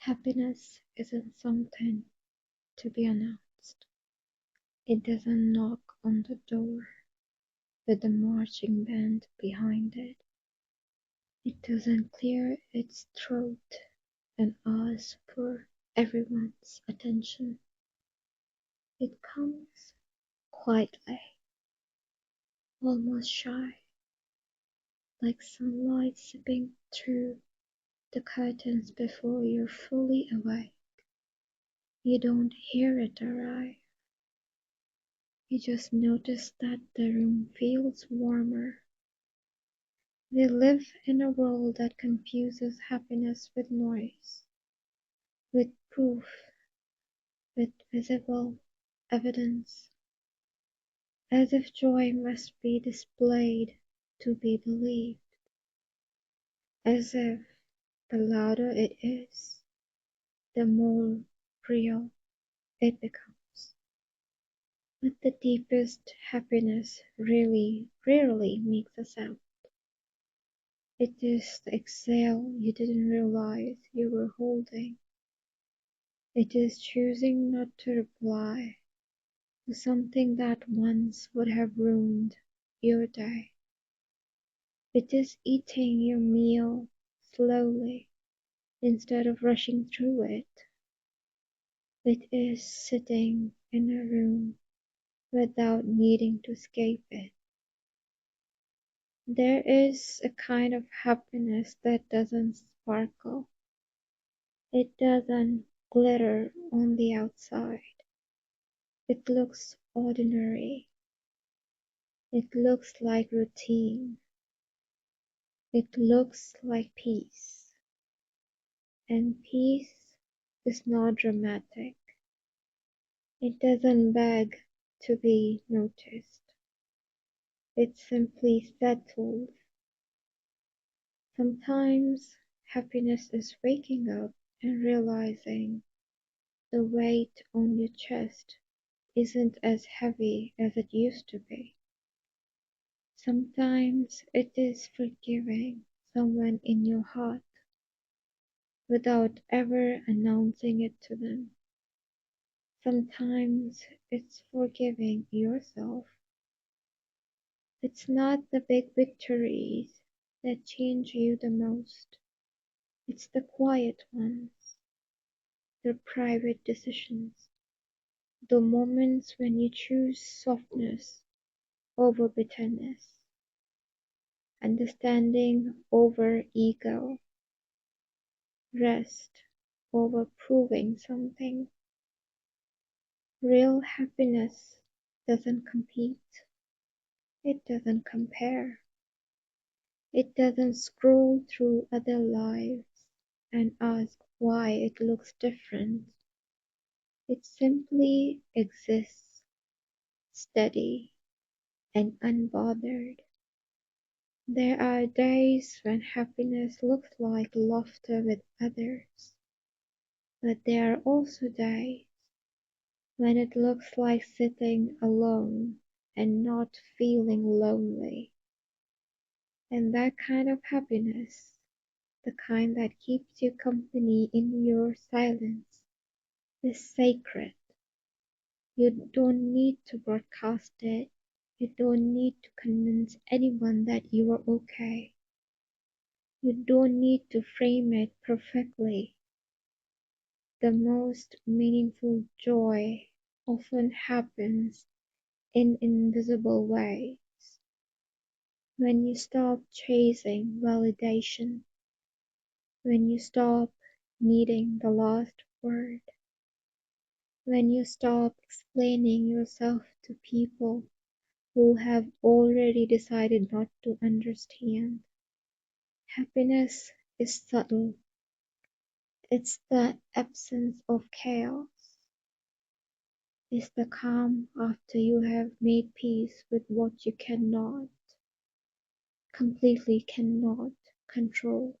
Happiness isn't something to be announced. It doesn't knock on the door with a marching band behind it. It doesn't clear its throat and ask for everyone's attention. It comes quietly, almost shy, like sunlight seeping through the curtains before you're fully awake. You don't hear it arrive. You just notice that the room feels warmer. We live in a world that confuses happiness with noise, with proof, with visible evidence, as if joy must be displayed to be believed, as if the louder it is, the more real it becomes. But the deepest happiness really rarely makes a sound. It is the exhale you didn't realize you were holding. It is choosing not to reply to something that once would have ruined your day. It is eating your meal slowly instead of rushing through it. It is sitting in a room without needing to escape it. There is a kind of happiness that doesn't sparkle. It doesn't glitter on the outside. It looks ordinary. It looks like routine. It looks like peace. And peace is not dramatic. It doesn't beg to be noticed. It simply settles. Sometimes happiness is waking up and realizing the weight on your chest isn't as heavy as it used to be. Sometimes it is forgiving someone in your heart without ever announcing it to them. Sometimes it's forgiving yourself. It's not the big victories that change you the most. It's the quiet ones, the private decisions, the moments when you choose softness over bitterness, understanding over ego, rest over proving something. Real happiness doesn't compete. It doesn't compare. It doesn't scroll through other lives and ask why it looks different. It simply exists, steady and unbothered. There are days when happiness looks like laughter with others, but there are also days when it looks like sitting alone and not feeling lonely. And that kind of happiness, the kind that keeps you company in your silence, is sacred. You don't need to broadcast it. You don't need to convince anyone that you are okay. You don't need to frame it perfectly. The most meaningful joy often happens in invisible ways. When you stop chasing validation, when you stop needing the last word, when you stop explaining yourself to people who have already decided not to understand. Happiness is subtle. It's the absence of chaos. It's the calm after you have made peace with what you cannot, completely cannot control.